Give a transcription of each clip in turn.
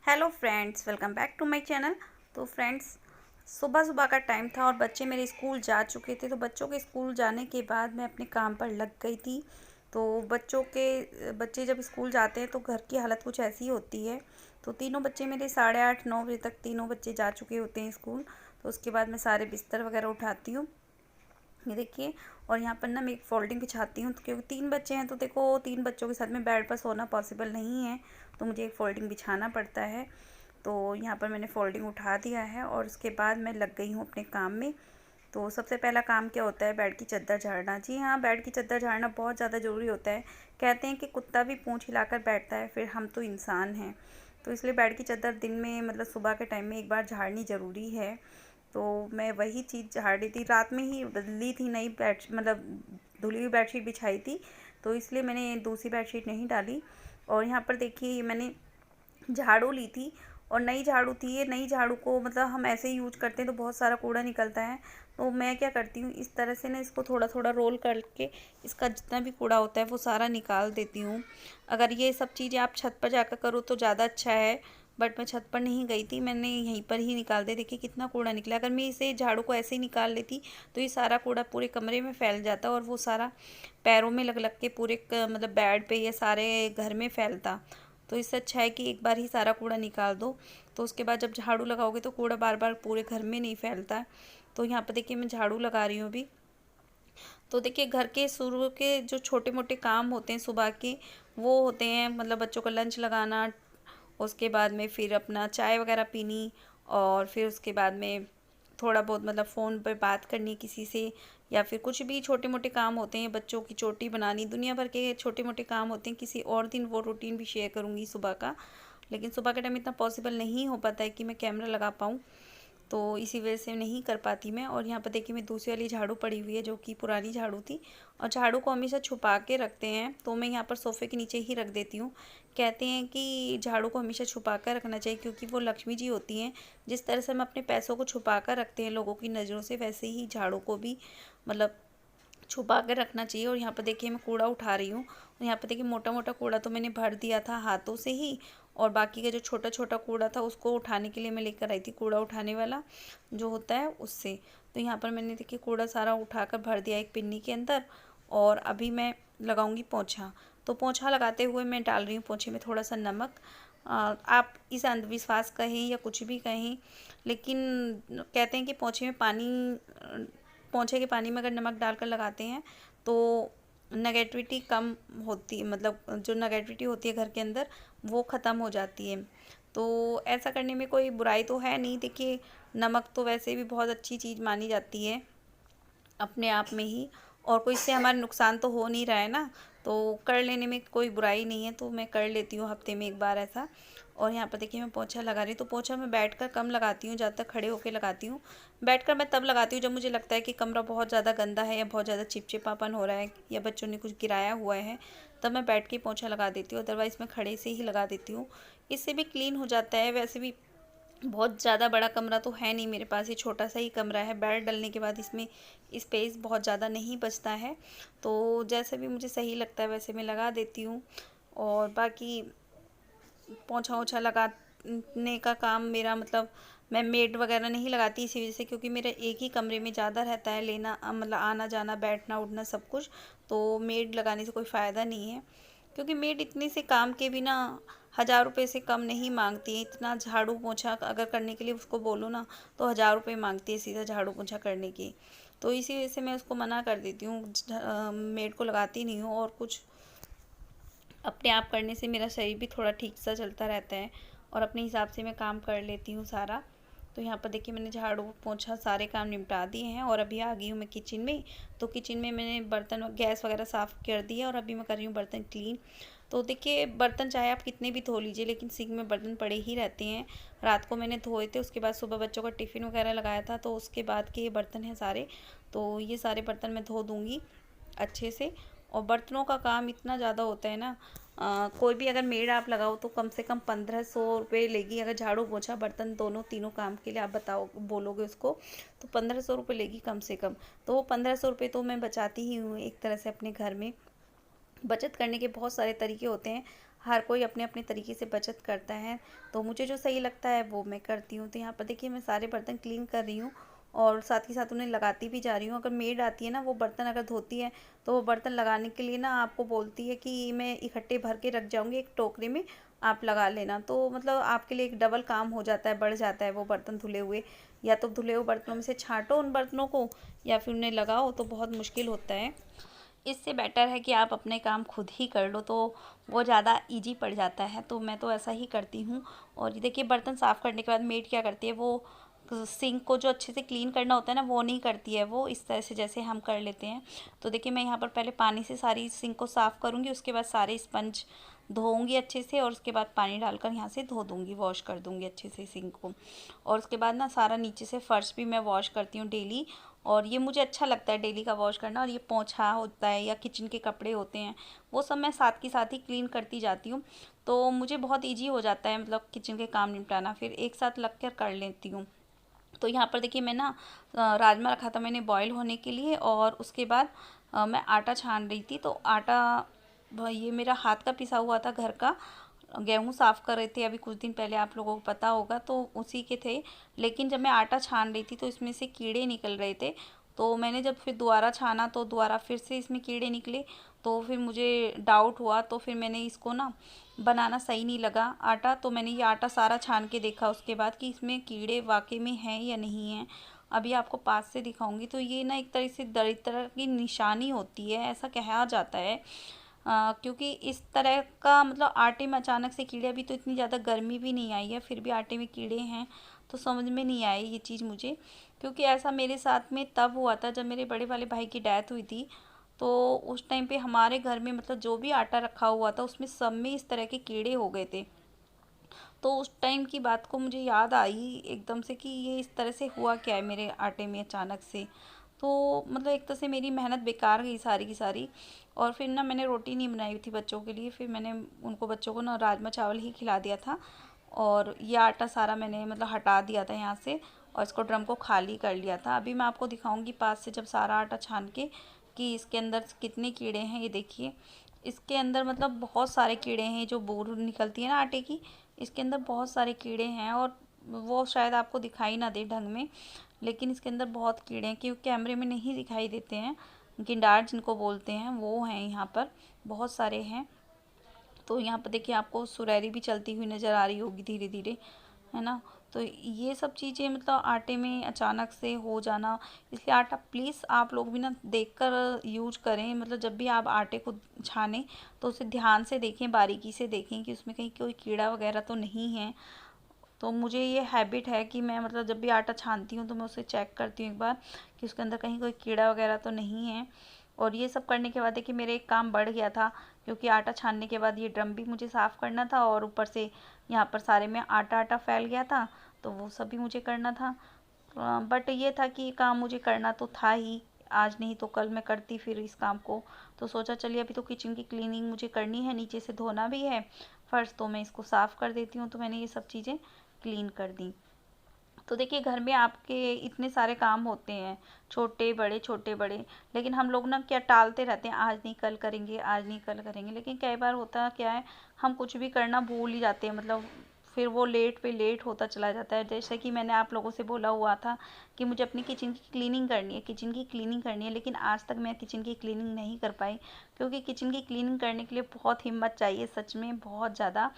Hello friends, welcome back to my channel. तो friends, सुबह सुबह का टाइम था और बच्चे मेरे स्कूल जा चुके थे। तो बच्चों के स्कूल जाने के बाद मैं अपने काम पर लग गई थी। तो बच्चे जब स्कूल जाते हैं तो घर की हालत कुछ ऐसी होती है। तो तीनों बच्चे मेरे 8:30-9 बजे तक तीनों बच्चे जा चुके होते हैं स्कूल। तो उसके बाद मैं सारे बिस्तर वगैरह उठाती हूँ, ये देखिए। और यहाँ पर ना मैं एक फोल्डिंग बिछाती हूँ, क्योंकि 3 बच्चे हैं तो देखो 3 बच्चों के साथ में बेड पर सोना पॉसिबल नहीं है, तो मुझे एक फोल्डिंग बिछाना पड़ता है। तो यहाँ पर मैंने फोल्डिंग उठा दिया है और उसके बाद मैं लग गई हूँ अपने काम में। तो सबसे पहला काम क्या होता है? बेड की चद्दर झाड़ना। जी हाँ, बेड की चद्दर झाड़ना बहुत ज़्यादा ज़रूरी होता है। कहते हैं कि कुत्ता भी पूँछ हिलाकर बैठता है, फिर हम तो इंसान हैं। तो इसलिए बेड की चद्दर दिन में मतलब सुबह के टाइम में एक बार झाड़नी ज़रूरी है। तो मैं वही चीज़ झाड़ रही थी, रात में ही बदली थी, नई बेड मतलब धुली हुई बेडशीट बिछाई थी, तो इसलिए मैंने दूसरी बेडशीट नहीं डाली। और यहाँ पर देखिए, ये मैंने झाड़ू ली थी और नई झाड़ू थी। ये नई झाड़ू को मतलब हम ऐसे ही यूज करते हैं तो बहुत सारा कूड़ा निकलता है। तो मैं क्या करती हूँ, इस तरह से ना इसको थोड़ा थोड़ा रोल करके इसका जितना भी कूड़ा होता है वो सारा निकाल देती हूँ। अगर ये सब चीज़ें आप छत पर जाकर करो तो ज़्यादा अच्छा है, बट मैं छत पर नहीं गई थी, मैंने यहीं पर ही निकाल दिया। देखिए कितना कूड़ा निकला। अगर मैं इसे झाड़ू को ऐसे ही निकाल लेती तो ये सारा कूड़ा पूरे कमरे में फैल जाता और वो सारा पैरों में लग लग के पूरे मतलब बेड पे ये सारे घर में फैलता। तो इससे अच्छा है कि एक बार ही सारा कूड़ा निकाल दो, तो उसके बाद जब झाड़ू लगाओगे तो कूड़ा बार बार पूरे घर में नहीं फैलता। तो यहाँ पर देखिए मैं झाड़ू लगा रही हूँ अभी। तो देखिए घर के शुरू के जो छोटे मोटे काम होते हैं सुबह के, वो होते हैं मतलब बच्चों का लंच लगाना, उसके बाद में फिर अपना चाय वगैरह पीनी, और फिर उसके बाद में थोड़ा बहुत मतलब फ़ोन पे बात करनी किसी से, या फिर कुछ भी छोटे मोटे काम होते हैं, बच्चों की चोटी बनानी, दुनिया भर के छोटे मोटे काम होते हैं। किसी और दिन वो रूटीन भी शेयर करूँगी सुबह का, लेकिन सुबह के टाइम इतना पॉसिबल नहीं हो पाता है कि मैं कैमरा लगा पाऊँ, तो इसी वजह से नहीं कर पाती मैं। और यहाँ पर देखिए मैं दूसरी वाली झाड़ू पड़ी हुई है जो कि पुरानी झाड़ू थी, और झाड़ू को हमेशा छुपा के रखते हैं, तो मैं यहाँ पर सोफ़े के नीचे ही रख देती हूँ। कहते हैं कि झाड़ू को हमेशा छुपा कर रखना चाहिए, क्योंकि वो लक्ष्मी जी होती हैं। जिस तरह से हम अपने पैसों को छुपा कर रखते हैं लोगों की नज़रों से, वैसे ही झाड़ू को भी मतलब छुपा कर रखना चाहिए। और यहाँ पर देखिए मैं कूड़ा उठा रही हूँ, और यहाँ पर देखिए मोटा मोटा कूड़ा तो मैंने भर दिया था हाथों से ही, और बाकी का जो छोटा छोटा कूड़ा था उसको उठाने के लिए मैं लेकर आई थी कूड़ा उठाने वाला जो होता है उससे। तो यहाँ पर मैंने देखिए कूड़ा सारा उठाकर भर दिया एक पिन्नी के अंदर, और अभी मैं लगाऊंगी पोंछा। तो पोंछा लगाते हुए मैं डाल रही हूँ पोंछे में थोड़ा सा नमक। आप इस अंधविश्वास कहें या कुछ भी कहें, लेकिन कहते हैं कि पोंछे के पानी में अगर नमक डालकर लगाते हैं तो नेगेटिविटी कम होती, मतलब जो नेगेटिविटी होती है घर के अंदर वो ख़त्म हो जाती है। तो ऐसा करने में कोई बुराई तो है नहीं। देखिए नमक तो वैसे भी बहुत अच्छी चीज़ मानी जाती है अपने आप में ही, और कोई इससे हमारा नुकसान तो हो नहीं रहा है ना, तो कर लेने में कोई बुराई नहीं है। तो मैं कर लेती हूँ हफ्ते में एक बार ऐसा। और यहाँ पर देखिए मैं पोंछा लगा रही हूँ, तो पोंछा मैं बैठकर कम लगाती हूँ, ज़्यादातर खड़े होकर लगाती हूँ। बैठकर मैं तब लगाती हूँ जब मुझे लगता है कि कमरा बहुत ज़्यादा गंदा है या बहुत ज़्यादा चिपचिपापन हो रहा है या बच्चों ने कुछ गिराया हुआ है, तब मैं बैठ के पोंछा लगा देती हूँ। अदरवाइज़ मैं खड़े से ही लगा देती हूँ, इससे भी क्लीन हो जाता है। वैसे भी बहुत ज़्यादा बड़ा कमरा तो है नहीं मेरे पास, ये छोटा सा ही कमरा है। बेड डलने के बाद इसमें स्पेस बहुत ज़्यादा नहीं बचता है, तो जैसे भी मुझे सही लगता है वैसे मैं लगा देती हूँ। और बाकी पोंछा ओछा लगाने का काम मेरा मतलब मैं मेड वगैरह नहीं लगाती इसी वजह से, क्योंकि मेरा एक ही कमरे में ज़्यादा रहता है लेना मतलब आना जाना बैठना उठना सब कुछ, तो मेड लगाने से कोई फ़ायदा नहीं है। क्योंकि मेड इतने से काम के बिना 1000 रुपये से कम नहीं मांगती है। इतना झाड़ू पोंछा अगर करने के लिए उसको बोलो ना तो 1000 रुपये मांगती है सीधा झाड़ू पोंछा करने की। तो इसी वजह से मैं उसको मना कर देती हूँ, मेड को लगाती नहीं हूँ। और कुछ अपने आप करने से मेरा शरीर भी थोड़ा ठीक सा चलता रहता है, और अपने हिसाब से मैं काम कर लेती हूँ सारा। तो यहाँ पर देखिए मैंने झाड़ू पोंछा सारे काम निपटा दिए हैं, और अभी आ गई हूँ मैं किचन में। तो किचन में मैंने बर्तन गैस वगैरह साफ़ कर दिया, और अभी मैं कर रही हूँ बर्तन क्लीन। तो देखिए बर्तन चाहे आप कितने भी धो लीजिए, लेकिन सिंक में बर्तन पड़े ही रहते हैं। रात को मैंने धोए थे, उसके बाद सुबह बच्चों का टिफ़िन वगैरह लगाया था, तो उसके बाद के ये बर्तन हैं सारे। तो ये सारे बर्तन मैं धो दूँगी अच्छे से। और बर्तनों का काम इतना ज़्यादा होता है ना, कोई भी अगर मेड आप लगाओ तो कम से कम 1500 रुपये लेगी। अगर झाड़ू पोछा बर्तन दोनों तीनों काम के लिए आप बताओ बोलोगे उसको, तो 1500 रुपये लेगी कम से कम। तो वो 1500 रुपये तो मैं बचाती ही हूँ एक तरह से अपने घर में। बचत करने के बहुत सारे तरीके होते हैं। हर कोई अपने अपने तरीके से बचत करता है, तो मुझे जो सही लगता है वो मैं करती हूँ। तो यहाँ पर देखिए मैं सारे बर्तन क्लीन कर रही हूँ और साथ ही साथ उन्हें लगाती भी जा रही हूँ। अगर मेड आती है ना, वो बर्तन अगर धोती है तो वो बर्तन लगाने के लिए ना आपको बोलती है कि मैं इकट्ठे भर के रख जाऊँगी एक टोकरी में, आप लगा लेना। तो मतलब आपके लिए एक डबल काम हो जाता है, बढ़ जाता है वो बर्तन धुले हुए। या तो धुले हुए बर्तनों में से छाँटो उन बर्तनों को या फिर उन्हें लगाओ, तो बहुत मुश्किल होता है। इससे बेटर है कि आप अपने काम खुद ही कर लो, तो वो ज़्यादा ईज़ी पड़ जाता है। तो मैं तो ऐसा ही करती हूँ। और ये देखिए बर्तन साफ़ करने के बाद मेड क्या करती है, वो सिंक को जो अच्छे से क्लीन करना होता है ना, वो नहीं करती है, वो इस तरह से जैसे हम कर लेते हैं। तो देखिए मैं यहाँ पर पहले पानी से सारी सिंक को साफ़ करूँगी, उसके बाद सारे स्पंज धोऊंगी अच्छे से और उसके बाद पानी डालकर यहाँ से धो दूँगी, वॉश कर दूँगी अच्छे से सिंक को। और उसके बाद ना सारा नीचे से फ़र्श भी मैं वॉश करती हूँ डेली। और ये मुझे अच्छा लगता है डेली का वॉश करना। और ये पोंछा होता है या किचन के कपड़े होते हैं, वो सब मैं साथ के साथ ही क्लीन करती जाती हूँ। तो मुझे बहुत ईजी हो जाता है, मतलब किचन के काम निपटाना, फिर एक साथ लग कर लेती हूँ। तो यहाँ पर देखिए मैं ना राजमा रखा था मैंने बॉईल होने के लिए, और उसके बाद मैं आटा छान रही थी। तो आटा ये मेरा हाथ का पिसा हुआ था घर का। गेहूँ साफ़ कर रहे थे अभी कुछ दिन पहले, आप लोगों को पता होगा, तो उसी के थे। लेकिन जब मैं आटा छान रही थी तो इसमें से कीड़े निकल रहे थे। तो मैंने जब फिर दोबारा छाना तो दोबारा फिर से इसमें कीड़े निकले। तो फिर मुझे डाउट हुआ, तो फिर मैंने इसको ना बनाना सही नहीं लगा आटा। तो मैंने ये आटा सारा छान के देखा उसके बाद कि इसमें कीड़े वाकई में हैं या नहीं हैं। अभी आपको पास से दिखाऊंगी। तो ये ना एक तरह से दरिद्र की निशानी होती है, ऐसा कहा जाता है। क्योंकि इस तरह का मतलब आटे में अचानक से कीड़े, अभी तो इतनी ज़्यादा गर्मी भी नहीं आई है फिर भी आटे में कीड़े हैं, तो समझ में नहीं आई ये चीज़ मुझे। क्योंकि ऐसा मेरे साथ में तब हुआ था जब मेरे बड़े वाले भाई की डेथ हुई थी। तो उस टाइम पे हमारे घर में मतलब जो भी आटा रखा हुआ था उसमें सब में इस तरह के कीड़े हो गए थे। तो उस टाइम की बात को मुझे याद आई एकदम से कि ये इस तरह से हुआ क्या है मेरे आटे में अचानक से। तो मतलब एक तरह से मेरी मेहनत बेकार गई सारी की सारी। और फिर ना मैंने रोटी नहीं बनाई थी बच्चों के लिए, फिर मैंने उनको बच्चों को ना राजमा चावल ही खिला दिया था। और ये आटा सारा मैंने मतलब हटा दिया था यहाँ से, और इसको ड्रम को खाली कर लिया था। अभी मैं आपको दिखाऊंगी पास से जब सारा आटा छान के कि इसके अंदर कितने कीड़े हैं। ये देखिए इसके अंदर मतलब बहुत सारे कीड़े हैं, जो बूर निकलती है ना आटे की, इसके अंदर बहुत सारे कीड़े हैं। और वो शायद आपको दिखाई ना दे ढंग में, लेकिन इसके अंदर बहुत कीड़े हैं, क्योंकि कैमरे में नहीं दिखाई देते हैं। गिंडार जिनको बोलते हैं वो हैं यहाँ पर, बहुत सारे हैं। तो यहाँ पर देखिए आपको सुरैरी भी चलती हुई नज़र आ रही होगी धीरे धीरे, है ना। तो ये सब चीज़ें मतलब आटे में अचानक से हो जाना, इसलिए आटा प्लीज़ आप लोग भी ना देखकर यूज करें। मतलब जब भी आप आटे को छानें तो उसे ध्यान से देखें, बारीकी से देखें कि उसमें कहीं कोई कीड़ा वगैरह तो नहीं है। तो मुझे ये हैबिट है कि मैं मतलब जब भी आटा छानती हूँ तो मैं उसे चेक करती हूँ एक बार कि उसके अंदर कहीं कोई कीड़ा वगैरह तो नहीं है। और ये सब करने के बाद देखिए मेरे एक काम बढ़ गया था, क्योंकि आटा छानने के बाद ये ड्रम भी मुझे साफ़ करना था, और ऊपर से यहाँ पर सारे में आटा आटा फैल गया था, तो वो सब भी मुझे करना था। बट ये था कि काम मुझे करना तो था ही, आज नहीं तो कल मैं करती फिर इस काम को। तो सोचा चलिए अभी तो किचन की क्लीनिंग मुझे करनी है, नीचे से धोना भी है फर्श, तो मैं इसको साफ़ कर देती हूँ। तो मैंने ये सब चीज़ें क्लीन कर दी। तो देखिए घर में आपके इतने सारे काम होते हैं, छोटे बड़े छोटे बड़े, लेकिन हम लोग ना क्या टालते रहते हैं, आज नहीं कल करेंगे, आज नहीं कल करेंगे। लेकिन कई बार होता क्या है, हम कुछ भी करना भूल ही जाते हैं, मतलब फिर वो लेट पे लेट होता चला जाता है। जैसे कि मैंने आप लोगों से बोला हुआ था कि मुझे अपनी किचन की क्लीनिंग करनी है, किचन की क्लीनिंग करनी है, लेकिन आज तक मैं किचन की क्लीनिंग नहीं कर पाई। क्योंकि किचन की क्लीनिंग करने के लिए बहुत हिम्मत चाहिए, सच में बहुत ज़्यादा।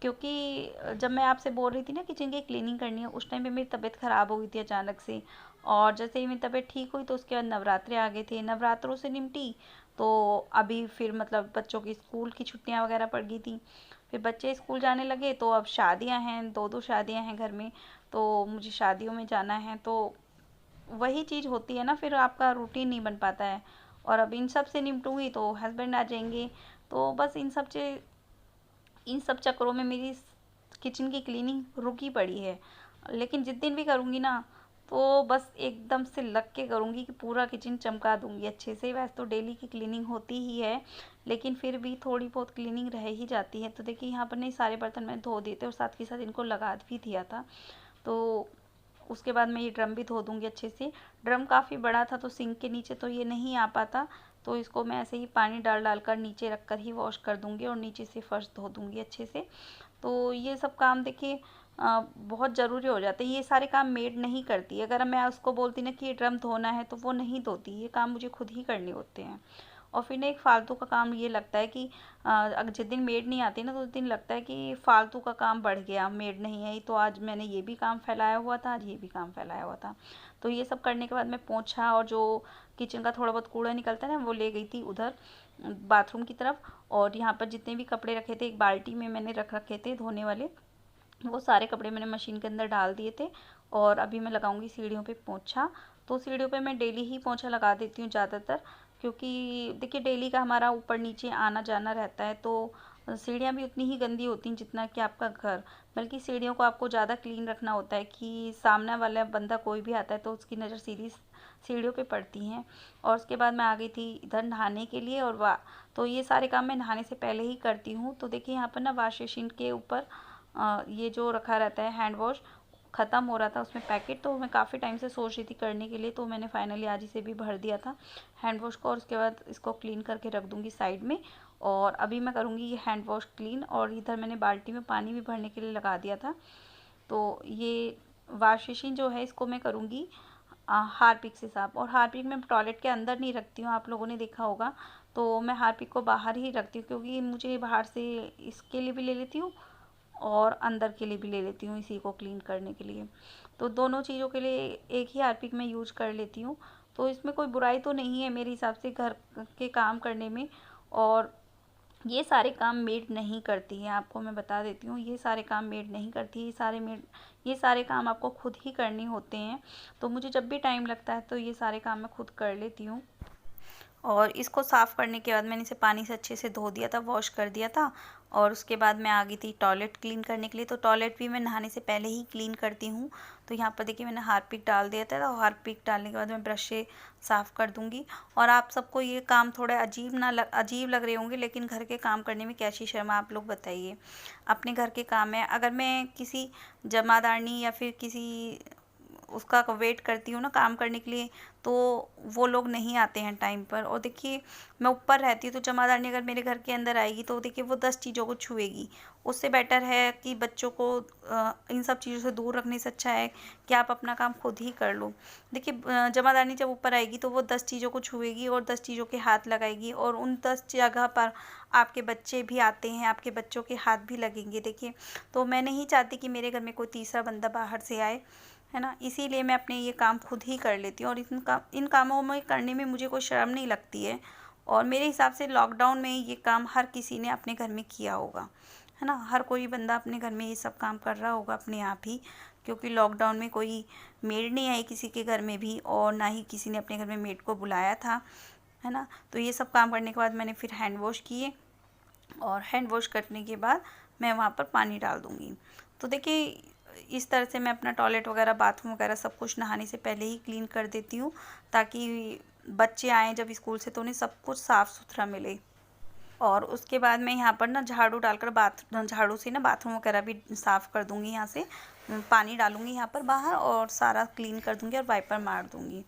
क्योंकि जब मैं आपसे बोल रही थी ना किचन की क्लीनिंग करनी है, उस टाइम पे मेरी तबीयत ख़राब हो गई थी अचानक से। और जैसे ही मेरी तबीयत ठीक हुई तो उसके बाद नवरात्रे आ गए थे, नवरात्रों से निपटी। तो अभी फिर मतलब बच्चों की स्कूल की छुट्टियां वगैरह पड़ गई थी, फिर बच्चे स्कूल जाने लगे, तो अब शादियां हैं, दो दो शादियां हैं घर में, तो मुझे शादियों में जाना है। तो वही चीज़ होती है ना, फिर आपका रूटीन नहीं बन पाता है। और अब इन सब से निपटूंगी तो हस्बैंड आ जाएंगे। तो बस इन सब चक्करों में मेरी किचन की क्लीनिंग रुकी पड़ी है। लेकिन जिस दिन भी करूँगी ना, तो बस एकदम से लग के करूँगी कि पूरा किचन चमका दूँगी अच्छे से। वैसे तो डेली की क्लीनिंग होती ही है, लेकिन फिर भी थोड़ी बहुत क्लीनिंग रह ही जाती है। तो देखिए यहाँ पर नहीं, सारे बर्तन मैंने धो दिए थे और साथ के साथ इनको लगा भी दिया था। तो उसके बाद मैं ये ड्रम भी धो दूँगी अच्छे से। ड्रम काफ़ी बड़ा था तो सिंक के नीचे तो ये नहीं आ पाता, तो इसको मैं ऐसे ही पानी डाल डाल कर नीचे रख कर ही वॉश कर दूँगी और नीचे से फर्श धो दूँगी अच्छे से। तो ये सब काम देखिए बहुत ज़रूरी हो जाते हैं। ये सारे काम मेड नहीं करती। अगर मैं उसको बोलती ना कि ये ड्रम धोना है तो वो नहीं धोती, ये काम मुझे खुद ही करने होते हैं। और फिर ना एक फालतू का काम ये लगता है कि अगर जिस दिन मेड नहीं आती ना तो उस दिन लगता है कि फालतू का काम बढ़ गया, मेड नहीं आई तो आज मैंने ये भी काम फैलाया हुआ था, आज ये भी काम फैलाया हुआ था। तो ये सब करने के बाद मैं पोंछा और जो किचन का थोड़ा बहुत कूड़ा निकलता है ना वो ले गई थी उधर बाथरूम की तरफ। और यहाँ पर जितने भी कपड़े रखे थे एक बाल्टी में मैंने रख रखे थे धोने वाले, वो सारे कपड़े मैंने मशीन के अंदर डाल दिए थे। और अभी मैं लगाऊंगी सीढ़ियों पे पोंछा। तो सीढ़ियों पे मैं डेली ही पोंछा लगा देती हूँ ज़्यादातर, क्योंकि देखिए डेली का हमारा ऊपर नीचे आना जाना रहता है, तो सीढ़ियाँ भी उतनी ही गंदी होती हैं जितना कि आपका घर। बल्कि सीढ़ियों को आपको ज़्यादा क्लीन रखना होता है कि सामने वाला बंदा कोई भी आता है तो उसकी नज़र सीधी सीढ़ियों पे पड़ती हैं। और उसके बाद मैं आ गई थी इधर नहाने के लिए, और वाह, तो ये सारे काम मैं नहाने से पहले ही करती हूँ। तो देखिए यहाँ पर ना वॉश बेसिन के ऊपर ये जो रखा रहता है हैंड वॉश, ख़त्म हो रहा था उसमें पैकेट, तो मैं काफ़ी टाइम से सोच रही थी करने के लिए, तो मैंने फाइनली आज इसे भी भर दिया था हैंड वॉश को। और उसके बाद इसको क्लीन करके रख दूँगी साइड में। और अभी मैं करूँगी ये हैंड वॉश क्लीन। और इधर मैंने बाल्टी में पानी भी भरने के लिए लगा दिया था। तो ये वॉश बेसिन जो है इसको मैं करूँगी हारपिक से साफ़। और हारपिक मैं टॉयलेट के अंदर नहीं रखती हूँ, आप लोगों ने देखा होगा। तो मैं हारपिक को बाहर ही रखती हूँ, क्योंकि मुझे बाहर से इसके लिए भी ले लेती हूँ और अंदर के लिए भी ले लेती हूँ इसी को क्लीन करने के लिए। तो दोनों चीज़ों के लिए एक ही हार्पिक मैं यूज कर लेती हूँ। तो इसमें कोई बुराई तो नहीं है मेरे हिसाब से घर के काम करने में। और ये सारे काम मेड नहीं करती है, आपको मैं बता देती हूँ, ये सारे काम मेड नहीं करती, ये सारे काम आपको खुद ही करने होते हैं। तो मुझे जब भी टाइम लगता है तो ये सारे काम मैं खुद कर लेती हूँ। और इसको साफ़ करने के बाद मैंने इसे पानी से अच्छे से धो दिया था, वॉश कर दिया था। और उसके बाद मैं आ गई थी टॉयलेट क्लीन करने के लिए। तो टॉयलेट भी मैं नहाने से पहले ही क्लीन करती हूँ। तो यहाँ पर देखिए मैंने हार्पिक डाल दिया था, और हार्पिक डालने के बाद मैं ब्रश से साफ़ कर दूँगी। और आप सबको ये काम थोड़े अजीब लग रहे होंगे, लेकिन घर के काम करने में कैसी शर्म, आप लोग बताइए। अपने घर के काम है, अगर मैं किसी जमादारनी या फिर किसी उसका वेट करती हूँ ना काम करने के लिए, तो वो लोग नहीं आते हैं टाइम पर। और देखिए मैं ऊपर रहती हूँ, तो जमादारनी अगर मेरे घर के अंदर आएगी तो देखिए वो 10 चीज़ों को छुएगी। उससे बेटर है कि बच्चों को इन सब चीज़ों से दूर रखने से अच्छा है कि आप अपना काम खुद ही कर लो। देखिए जमादारनी जब ऊपर आएगी तो वो 10 चीज़ों को छुएगी और 10 चीज़ों के हाथ लगाएगी, और उन 10 जगह पर आपके बच्चे भी आते हैं, आपके बच्चों के हाथ भी लगेंगे। देखिए तो मैं नहीं चाहती कि मेरे घर में कोई तीसरा बंदा बाहर से आए, है ना। इसीलिए मैं अपने ये काम खुद ही कर लेती हूँ, और इन कामों में करने में मुझे कोई शर्म नहीं लगती है। और मेरे हिसाब से लॉकडाउन में ये काम हर किसी ने अपने घर में किया होगा, है ना। हर कोई बंदा अपने घर में ये सब काम कर रहा होगा अपने आप ही, क्योंकि लॉकडाउन में कोई मेड नहीं आई किसी के घर में भी, और ना ही किसी ने अपने घर में मेड को बुलाया था, है ना। तो ये सब काम करने के बाद मैंने फिर हैंड वॉश किए, और हैंड वॉश करने के बाद मैं वहाँ पर पानी डाल दूँगी। तो देखिए इस तरह से मैं अपना टॉयलेट वगैरह बाथरूम वगैरह सब कुछ नहाने से पहले ही क्लीन कर देती हूँ, ताकि बच्चे आएँ जब स्कूल से तो उन्हें सब कुछ साफ़ सुथरा मिले। और उसके बाद मैं यहाँ पर ना झाड़ू डालकर झाड़ू से ना बाथरूम वगैरह भी साफ़ कर दूँगी। यहाँ से पानी डालूँगी यहाँ पर बाहर और सारा क्लीन कर दूँगी और वाइपर मार दूँगी।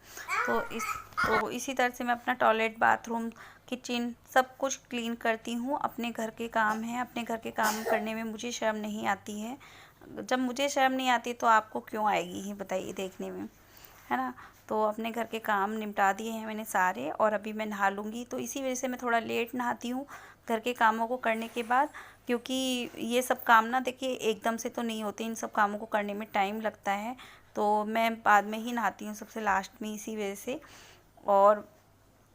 तो इसी तरह से मैं अपना टॉयलेट, बाथरूम, किचन सब कुछ क्लीन करती हूँ। अपने घर के काम हैं, अपने घर के काम करने में मुझे शर्म नहीं आती है। जब मुझे शर्म नहीं आती तो आपको क्यों आएगी ही बताइए देखने में, है ना। तो अपने घर के काम निपटा दिए हैं मैंने सारे, और अभी मैं नहा लूँगी। तो इसी वजह से मैं थोड़ा लेट नहाती हूँ घर के कामों को करने के बाद, क्योंकि ये सब काम ना देखिए एकदम से तो नहीं होते, इन सब कामों को करने में टाइम लगता है। तो मैं बाद में ही नहाती हूँ सबसे लास्ट में, इसी वजह से। और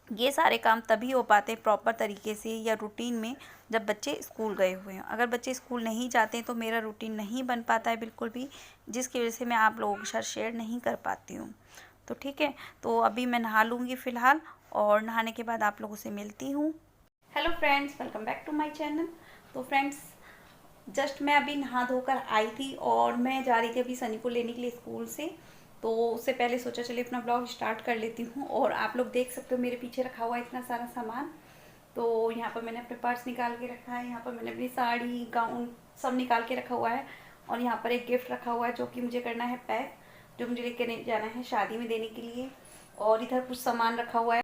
ये सारे काम तभी हो पाते हैं प्रॉपर तरीके से या रूटीन में जब बच्चे स्कूल गए हुए हैं। अगर बच्चे स्कूल नहीं जाते हैं तो मेरा रूटीन नहीं बन पाता है बिल्कुल भी, जिसकी वजह से मैं आप लोगों के साथ शेयर नहीं कर पाती हूँ। तो ठीक है, तो अभी मैं नहा लूँगी फ़िलहाल, और नहाने के बाद आप लोगों से मिलती हूँ। Hello friends, welcome back to my channel. तो फ्रेंड्स जस्ट मैं अभी नहा धोकर आई थी, और मैं जा रही थी अभी सनी को लेने के लिए स्कूल से। तो उससे पहले सोचा चलिए अपना ब्लॉग स्टार्ट कर लेती हूँ। और आप लोग देख सकते हो मेरे पीछे रखा हुआ है इतना सारा सामान। तो यहाँ पर मैंने अपने पर्स निकाल के रखा है, यहाँ पर मैंने अपनी साड़ी, गाउन सब निकाल के रखा हुआ है। और यहाँ पर एक गिफ्ट रखा हुआ है जो कि मुझे करना है पैक, जो मुझे लेके जाना है शादी में देने के लिए। और इधर कुछ सामान रखा हुआ है